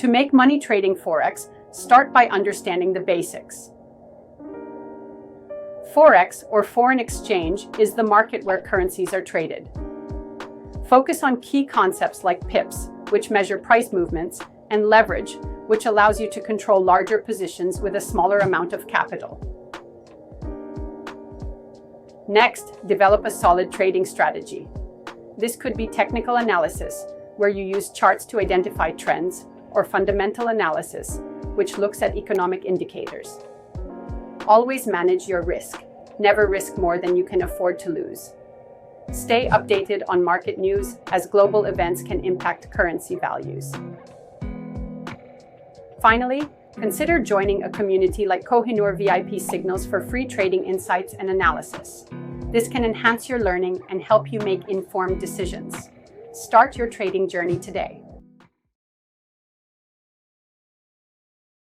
To make money trading Forex, start by understanding the basics. Forex, or foreign exchange, is the market where currencies are traded. Focus on key concepts like pips, which measure price movements, and leverage, which allows you to control larger positions with a smaller amount of capital. Next, develop a solid trading strategy. This could be technical analysis, where you use charts to identify trends, or fundamental analysis, which looks at economic indicators. Always manage your risk. Never risk more than you can afford to lose. Stay updated on market news, as global events can impact currency values. Finally, consider joining a community like Kohinoor FreeVIPSignals for free trading insights and analysis. This can enhance your learning and help you make informed decisions. Start your trading journey today.